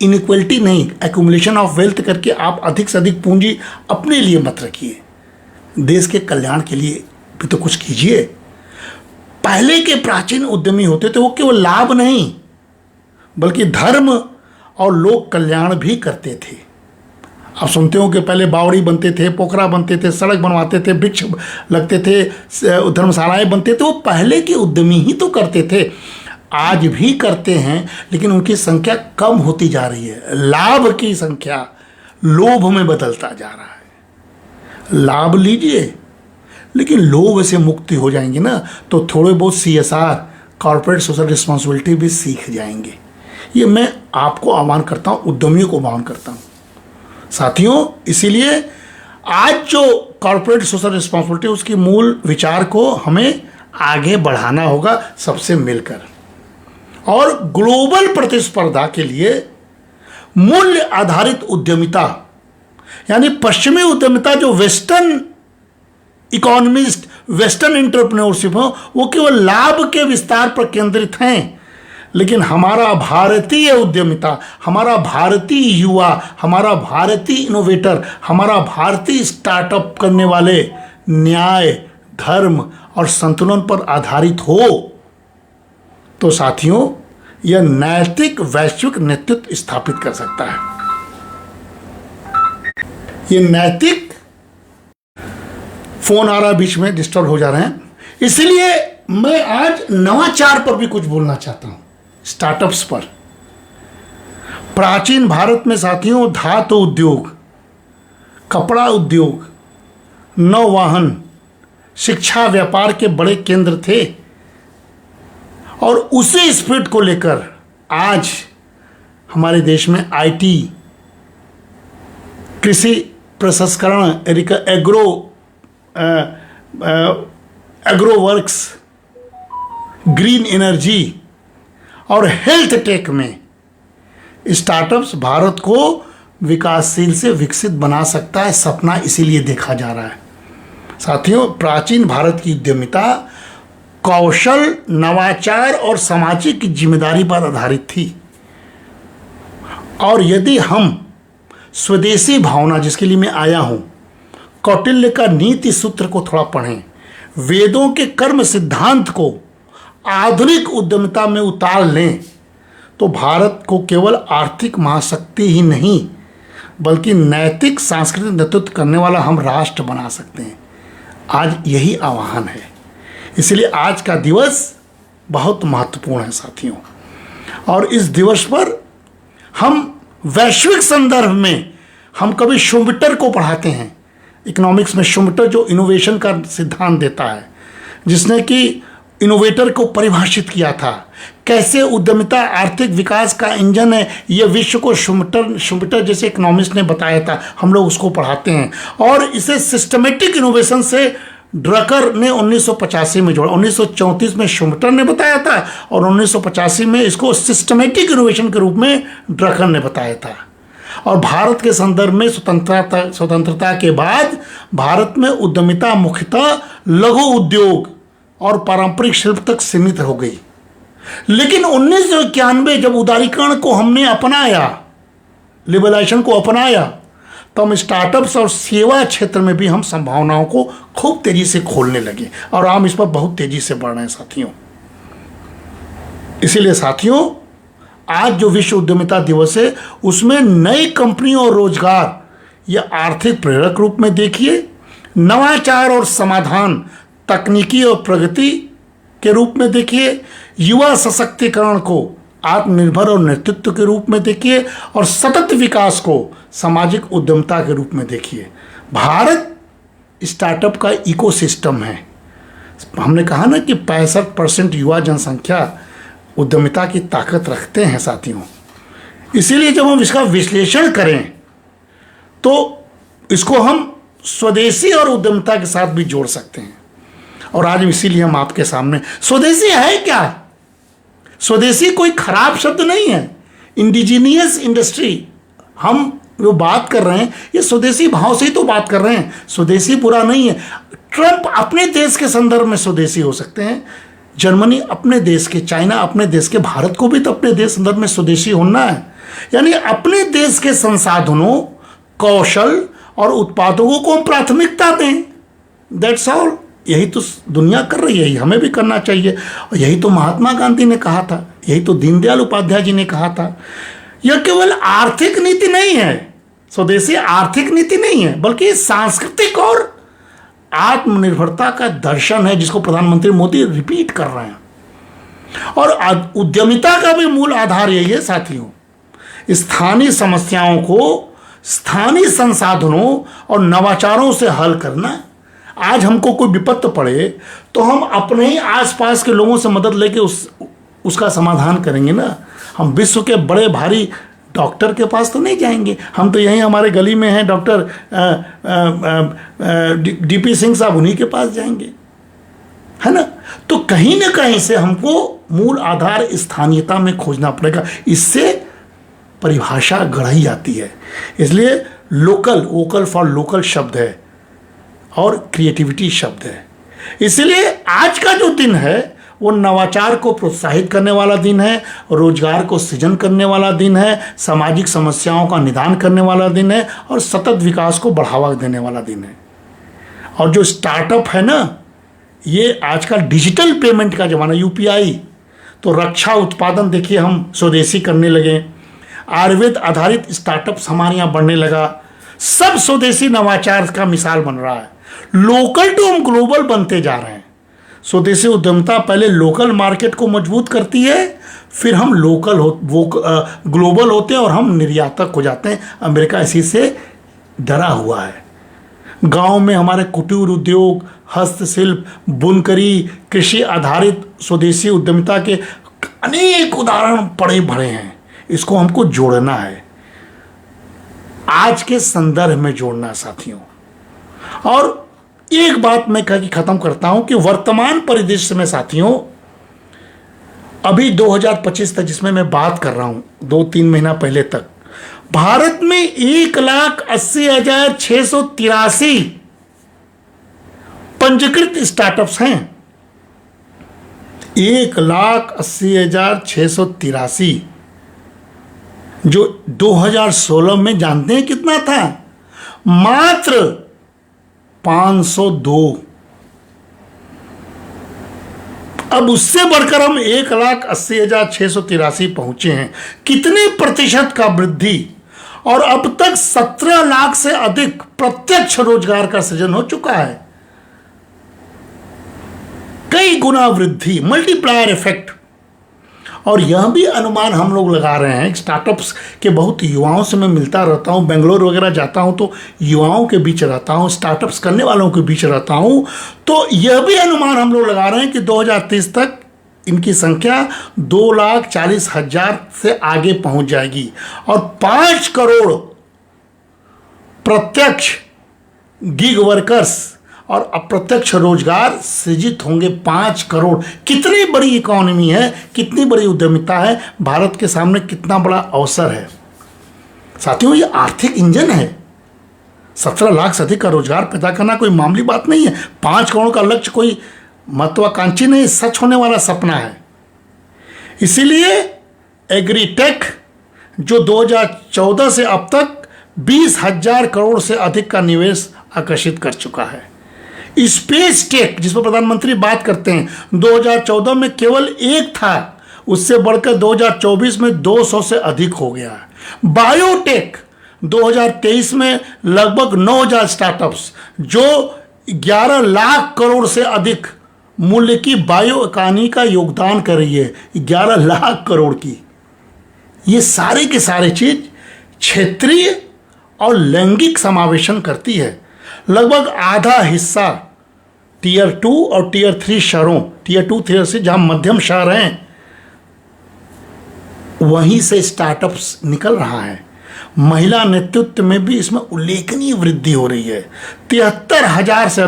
इनइक्वलिटी नहीं, एक्यूमुलेशन ऑफ वेल्थ करके आप अधिक से अधिक पूंजी अपने लिए मत रखिए, देश के कल्याण के लिए भी तो कुछ कीजिए। पहले के प्राचीन उद्यमी होते थे वो केवल लाभ नहीं बल्कि धर्म और लोक कल्याण भी करते थे। आप सुनते हो कि पहले बावड़ी बनते थे, पोखरा बनते थे, सड़क बनवाते थे, वृक्ष लगते थे, धर्मशालाएं बनते थे। वो पहले के उद्यमी ही तो करते थे, आज भी करते हैं, लेकिन उनकी संख्या कम होती जा रही है। लाभ की संख्या लोभ में बदलता जा रहा है। लाभ लीजिए, लेकिन लोभ से मुक्ति हो जाएंगे ना तो थोड़े बहुत CSR, कॉर्पोरेट सोशल रिस्पॉन्सिबिलिटी भी सीख जाएंगे। ये मैं आपको आह्वान करता हूँ, उद्यमियों को आह्वान करता हूँ साथियों। इसीलिए आज जो कॉर्पोरेट सोशल रिस्पॉन्सिबिलिटी, उसकी मूल विचार को हमें आगे बढ़ाना होगा सबसे मिलकर। और ग्लोबल प्रतिस्पर्धा के लिए मूल्य आधारित उद्यमिता, यानी पश्चिमी उद्यमिता जो वेस्टर्न इकोनॉमिस्ट, वेस्टर्न एंटरप्रेन्योरशिप हो, वो केवल लाभ के विस्तार पर केंद्रित हैं। लेकिन हमारा भारतीय उद्यमिता, हमारा भारतीय युवा, हमारा भारतीय इनोवेटर, हमारा भारतीय स्टार्टअप करने वाले न्याय, धर्म और संतुलन पर आधारित हो तो साथियों यह नैतिक वैश्विक नेतृत्व स्थापित कर सकता है। ये नैतिक, फोन आ रहा बीच में, डिस्टर्ब हो जा रहे हैं, इसलिए मैं आज नवाचार पर भी कुछ बोलना चाहता हूं, स्टार्टअप्स पर। प्राचीन भारत में साथियों धातु उद्योग, कपड़ा उद्योग, नौवाहन, शिक्षा, व्यापार के बड़े केंद्र थे। और उसी स्पिरिट को लेकर आज हमारे देश में IT, कृषि प्रसंस्करण, एग्रो वर्क्स, ग्रीन एनर्जी और हेल्थ टेक में स्टार्टअप्स भारत को विकासशील से विकसित बना सकता है। सपना इसीलिए देखा जा रहा है साथियों। प्राचीन भारत की उद्यमिता कौशल, नवाचार और सामाजिक जिम्मेदारी पर आधारित थी। और यदि हम स्वदेशी भावना, जिसके लिए मैं आया हूं, कौटिल्य का नीति सूत्र को थोड़ा पढ़ें, वेदों के कर्म सिद्धांत को आधुनिक उद्यमिता में उतार लें तो भारत को केवल आर्थिक महाशक्ति ही नहीं बल्कि नैतिक सांस्कृतिक नेतृत्व करने वाला हम राष्ट्र बना सकते हैं। आज यही आह्वान है, इसलिए आज का दिवस बहुत महत्वपूर्ण है साथियों। और इस दिवस पर हम वैश्विक संदर्भ में हम कभी शुम्बिटर को पढ़ाते हैं, इकोनॉमिक्स में शुम्बिटर जो इनोवेशन का सिद्धांत देता है, जिसने कि इनोवेटर को परिभाषित किया था, कैसे उद्यमिता आर्थिक विकास का इंजन है, यह विश्व को शुम्बिटर जैसे इकोनॉमिस्ट ने बताया था। हम लोग उसको पढ़ाते हैं और इसे सिस्टमेटिक इनोवेशन से ड्रकर ने 1985 में जोड़ा। 1934 में शुम्बिटर ने बताया था और 1985 में इसको सिस्टमेटिक इनोवेशन के रूप में ड्रकर ने बताया था। और भारत के संदर्भ में स्वतंत्रता के बाद भारत में उद्यमिता मुख्यतः लघु उद्योग और पारंपरिक शिल्प तक सीमित हो गई। लेकिन 1991 जब उदारीकरण को हमने अपनाया, लिबरलाइजेशन को अपनाया, तो हम स्टार्टअप्स और सेवा क्षेत्र में भी हम संभावनाओं को खूब तेजी से खोलने लगे और हम इस पर बहुत तेजी से बढ़ रहे हैं साथियों। इसीलिए साथियों आज जो विश्व उद्यमिता दिवस है उसमें नई कंपनियों और रोजगार या आर्थिक प्रेरक रूप में देखिए, नवाचार और समाधान तकनीकी और प्रगति के रूप में देखिए, युवा सशक्तिकरण को आत्मनिर्भर और नेतृत्व के रूप में देखिए और सतत विकास को सामाजिक उद्यमिता के रूप में देखिए। भारत स्टार्टअप का इकोसिस्टम है। हमने कहा ना कि 65% युवा जनसंख्या उद्यमिता की ताकत रखते हैं साथियों। इसीलिए जब हम इसका विश्लेषण करें तो इसको हम स्वदेशी और उद्यमिता के साथ भी जोड़ सकते हैं। और आज इसीलिए हम आपके सामने, स्वदेशी है क्या? स्वदेशी कोई खराब शब्द नहीं है, इंडिजीनियस इंडस्ट्री। हम वो बात कर रहे हैं ये स्वदेशी भाव से ही तो बात कर रहे हैं। स्वदेशी बुरा नहीं है। ट्रंप अपने देश के संदर्भ में स्वदेशी हो सकते हैं, जर्मनी अपने देश के, चाइना अपने देश के, भारत को भी तो अपने देश संदर्भ में स्वदेशी होना है। यानी अपने देश के संसाधनों, कौशल और उत्पादों को हम प्राथमिकता दें। That's all. यही तो दुनिया कर रही है, यही हमें भी करना चाहिए। और यही तो महात्मा गांधी ने कहा था, यही तो दीनदयाल उपाध्याय जी ने कहा था। यह केवल आर्थिक नीति नहीं है, स्वदेशी आर्थिक नीति नहीं है, बल्कि ये सांस्कृतिक और आत्मनिर्भरता का दर्शन है, जिसको प्रधानमंत्री मोदी रिपीट कर रहे हैं। और उद्यमिता का भी मूल आधार यही है साथियों, स्थानीय समस्याओं को स्थानीय संसाधनों और नवाचारों से हल करना। आज हमको कोई विपत्ति पड़े तो हम अपने ही आसपास के लोगों से मदद लेके उसका समाधान करेंगे ना। हम विश्व के बड़े भारी डॉक्टर के पास तो नहीं जाएंगे, हम तो यहीं हमारे गली में हैं डॉक्टर डीपी सिंह साहब, उन्हीं के पास जाएंगे, है ना। तो कहीं ना कहीं से हमको मूल आधार स्थानीयता में खोजना पड़ेगा, इससे परिभाषा गढ़ाई जाती है। इसलिए लोकल, वोकल फॉर लोकल शब्द है और क्रिएटिविटी शब्द है। इसलिए आज का जो दिन है वो नवाचार को प्रोत्साहित करने वाला दिन है, रोजगार को सृजन करने वाला दिन है, सामाजिक समस्याओं का निदान करने वाला दिन है और सतत विकास को बढ़ावा देने वाला दिन है। और जो स्टार्टअप है ना, ये आजकल डिजिटल पेमेंट का ज़माना, यूपीआई, तो रक्षा उत्पादन देखिए हम स्वदेशी करने लगे, आयुर्वेद आधारित स्टार्टअप्स हमारे यहाँ बढ़ने लगा, सब स्वदेशी नवाचार का मिसाल बन रहा है। लोकल टू हम ग्लोबल बनते जा रहे हैं। स्वदेशी उद्यमिता पहले लोकल मार्केट को मजबूत करती है, फिर हम ग्लोबल होते हैं और हम निर्यातक हो जाते हैं। अमेरिका इसी से डरा हुआ है। गांव में हमारे कुटीर उद्योग, हस्तशिल्प, बुनकरी, कृषि आधारित स्वदेशी उद्यमिता के अनेक उदाहरण पड़े भरे हैं। इसको हमको जोड़ना है, आज के संदर्भ में जोड़ना साथियों। और एक बात मैं कह के खत्म करता हूं कि वर्तमान परिदृश्य में साथियों, अभी 2025 तक जिसमें मैं बात कर रहा हूं, 2-3 महीना पहले तक भारत में 1,80,683 पंजीकृत स्टार्टअप्स हैं। 1,80,683, जो 2016 में जानते हैं कितना था? मात्र 502। अब उससे बढ़कर हम 1,80,683 पहुंचे हैं। कितने प्रतिशत का वृद्धि! और अब तक 17 लाख से अधिक प्रत्यक्ष रोजगार का सृजन हो चुका है। कई गुना वृद्धि, मल्टीप्लायर इफेक्ट। और यह भी अनुमान हम लोग लगा रहे हैं, स्टार्टअप्स के बहुत युवाओं से मैं मिलता रहता हूं, बेंगलोर वगैरह जाता हूं तो युवाओं के बीच रहता हूं, स्टार्टअप्स करने वालों के बीच रहता हूं, तो यह भी अनुमान हम लोग लगा रहे हैं कि 2030 तक इनकी संख्या 2,40,000 से आगे पहुंच जाएगी और 5 करोड़ प्रत्यक्ष गिग वर्कर्स और अप्रत्यक्ष रोजगार सृजित होंगे। 5 करोड़। कितनी बड़ी इकोनॉमी है, कितनी बड़ी उद्यमिता है, भारत के सामने कितना बड़ा अवसर है साथियों। ये आर्थिक इंजन है। 17 लाख से अधिक का रोजगार पैदा करना कोई मामूली बात नहीं है। 5 करोड़ का लक्ष्य कोई महत्वाकांक्षी नहीं, सच होने वाला सपना है। इसीलिए एग्रीटेक जो 2014 से अब तक 20,000 करोड़ से अधिक का निवेश आकर्षित कर चुका है। स्पेस टेक जिस पर प्रधानमंत्री बात करते हैं, 2014 में केवल 1 था, उससे बढ़कर 2024 में 200 से अधिक हो गया है। बायोटेक 2023 में लगभग 9,000 स्टार्टअप्स जो 11 लाख करोड़ से अधिक मूल्य की बायो इकोनॉमी का योगदान कर रही है। 11 लाख करोड़ की। ये सारे के सारे चीज क्षेत्रीय और लैंगिक समावेशन करती है। लगभग आधा हिस्सा टियर 2 और टियर 3 शहरों, टियर 2 टियर से जहां मध्यम शहर हैं, वहीं से स्टार्टअप्स निकल रहा है। महिला नेतृत्व में भी इसमें उल्लेखनीय वृद्धि हो रही है। 73,000 से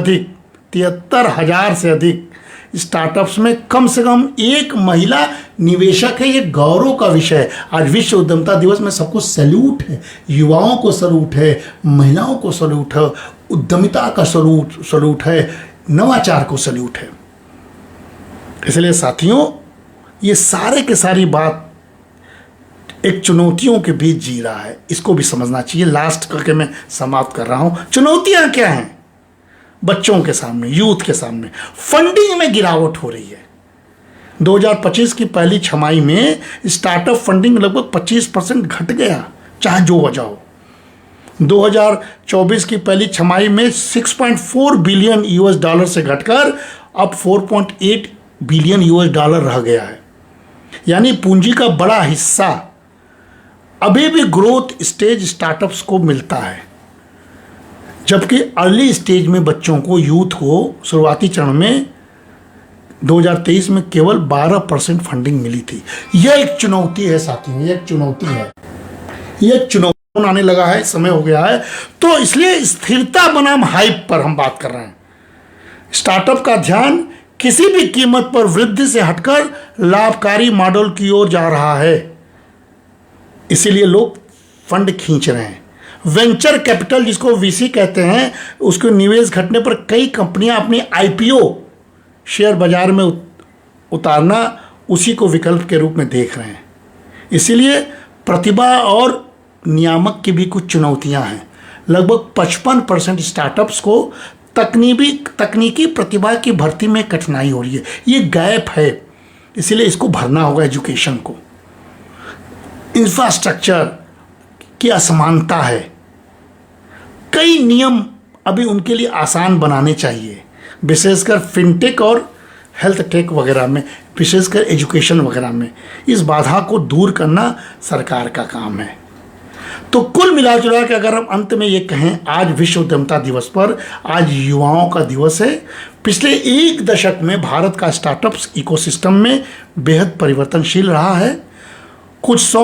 अधिक स्टार्टअप्स में कम से कम एक महिला निवेशक है, ये गौरव का विषय है। आज विश्व उद्यमिता दिवस में सबको सैल्यूट है, युवाओं को सैल्यूट है, महिलाओं को सैल्यूट है, उद्यमिता का सैल्यूट है, नवाचार को सैल्यूट है। इसलिए साथियों, ये सारे के सारी बात एक चुनौतियों के बीच जी रहा है, इसको भी समझना चाहिए। लास्ट करके मैं समाप्त कर रहा हूं। चुनौतियां क्या हैं? बच्चों के सामने, यूथ के सामने फंडिंग में गिरावट हो रही है। 2025 की पहली छमाही में स्टार्टअप फंडिंग लगभग 25% घट गया, चाहे जो वजह हो। 2024 की पहली छमाही में 6.4 बिलियन यूएस डॉलर से घटकर अब 4.8 बिलियन यूएस डॉलर रह गया है। यानी पूंजी का बड़ा हिस्सा अभी भी ग्रोथ स्टेज स्टार्टअप्स को मिलता है, जबकि अर्ली स्टेज में बच्चों को, यूथ को शुरुआती चरण में 2023 में केवल 12% फंडिंग मिली थी। यह एक चुनौती है साथियों, यह एक चुनौती है, यह एक चुनौती आने लगा है, समय हो गया है। तो इसलिए स्थिरता बनाम हाइप पर हम बात कर रहे हैं। स्टार्टअप का ध्यान किसी भी कीमत पर वृद्धि से हटकर लाभकारी मॉडल की ओर जा रहा है, इसीलिए लोग फंड खींच रहे हैं। वेंचर कैपिटल, जिसको वीसी कहते हैं, उसके निवेश घटने पर कई कंपनियां अपनी आईपीओ शेयर बाजार में उतारना उसी को विकल्प के रूप में देख रहे हैं। इसीलिए प्रतिभा और नियामक की भी कुछ चुनौतियां हैं। लगभग 55% स्टार्टअप्स को तकनीकी प्रतिभा की भर्ती में कठिनाई हो रही है। ये गैप है, इसीलिए इसको भरना होगा। एजुकेशन को, इंफ्रास्ट्रक्चर की असमानता है, कई नियम अभी उनके लिए आसान बनाने चाहिए, विशेषकर फिनटेक और हेल्थ टेक वगैरह में, विशेषकर एजुकेशन वगैरह में। इस बाधा को दूर करना सरकार का काम है। तो कुल मिलाजुला के अगर हम अंत में ये कहें, आज विश्व उद्यमिता दिवस पर, आज युवाओं का दिवस है। पिछले एक दशक में भारत का स्टार्टअप्स इकोसिस्टम में बेहद परिवर्तनशील रहा है। कुछ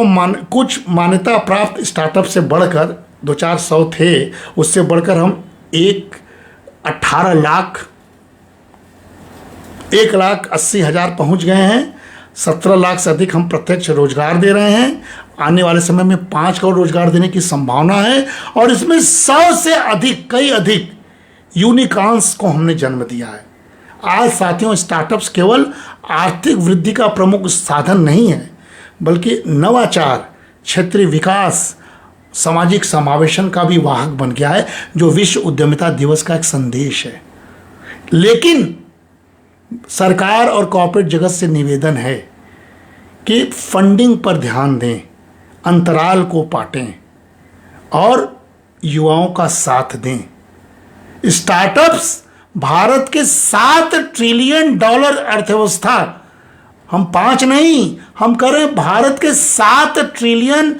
मान्यता प्राप्त स्टार्टअप से बढ़कर 2-400 थे, उससे बढ़कर हम 1,80,000 पहुंच गए हैं। 17 लाख से अधिक हम प्रत्यक्ष रोजगार दे रहे हैं। आने वाले समय में 5 करोड़ रोजगार देने की संभावना है, और इसमें 100 से अधिक, कई अधिक यूनिकॉर्न्स को हमने जन्म दिया है। आज साथियों, स्टार्टअप्स केवल आर्थिक वृद्धि का प्रमुख साधन नहीं है, बल्कि नवाचार, क्षेत्रीय विकास, सामाजिक समावेशन का भी वाहक बन गया है, जो विश्व उद्यमिता दिवस का एक संदेश है। लेकिन सरकार और कॉर्पोरेट जगत से निवेदन है कि फंडिंग पर ध्यान दें, अंतराल को पाटें और युवाओं का साथ दें। स्टार्टअप्स भारत के $7 ट्रिलियन अर्थव्यवस्था, हम 5 नहीं, हम कह रहे हैं भारत के 7 ट्रिलियन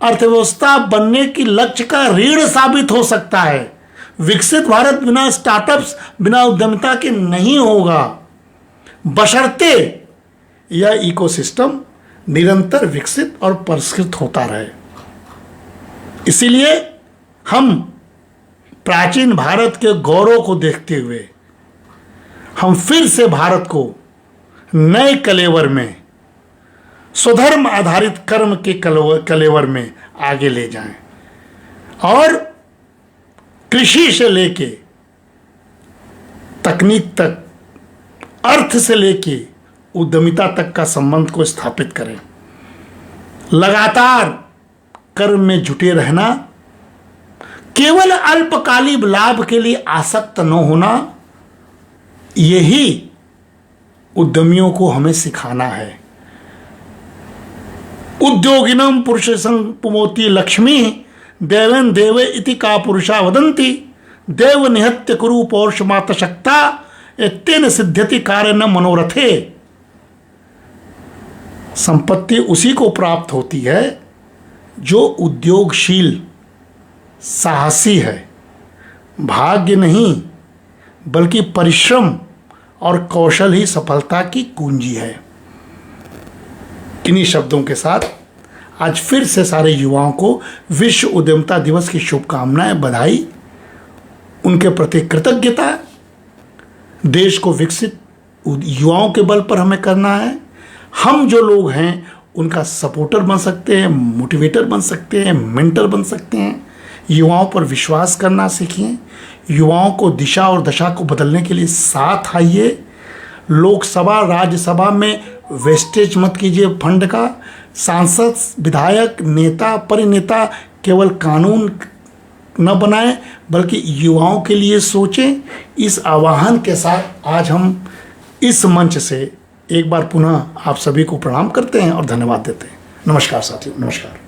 अर्थव्यवस्था बनने की लक्ष्य का रीढ़ साबित हो सकता है। विकसित भारत बिना स्टार्टअप्स, बिना उद्यमिता के नहीं होगा, बशर्ते यह इकोसिस्टम निरंतर विकसित और परिष्कृत होता रहे। इसीलिए हम प्राचीन भारत के गौरव को देखते हुए हम फिर से भारत को नए कलेवर में, स्वधर्म आधारित कर्म के कलेवर में आगे ले जाएं, और कृषि से लेके तकनीक तक, अर्थ से लेके उद्यमिता तक का संबंध को स्थापित करें। लगातार कर्म में जुटे रहना, केवल अल्पकालिक लाभ के लिए आसक्त न होना, यही उद्यमियों को हमें सिखाना है। उद्योगिनम पुरुषं पुमोति लक्ष्मी देवन देवे इति का पुरुषा वदंती देव निहत्य कुरु पौरुषमात शक्ता एतेन सिद्ध्यति कार्य न मनोरथे। संपत्ति उसी को प्राप्त होती है जो उद्योगशील, साहसी है। भाग्य नहीं, बल्कि परिश्रम और कौशल ही सफलता की कुंजी है। इन्हीं शब्दों के साथ आज फिर से सारे युवाओं को विश्व उद्यमिता दिवस की शुभकामनाएं, बधाई, उनके प्रति कृतज्ञता। देश को विकसित युवाओं के बल पर हमें करना है। हम जो लोग हैं उनका सपोर्टर बन सकते हैं, मोटिवेटर बन सकते हैं, मेंटर बन सकते हैं। युवाओं पर विश्वास करना सीखिए, युवाओं को दिशा और दशा को बदलने के लिए साथ आइए। लोकसभा राज्यसभा में वेस्टेज मत कीजिए फंड का। सांसद, विधायक, नेता, परिनेता केवल कानून न बनाएं बल्कि युवाओं के लिए सोचें। इस आह्वान के साथ आज हम इस मंच से एक बार पुनः आप सभी को प्रणाम करते हैं और धन्यवाद देते हैं। नमस्कार साथियों, नमस्कार।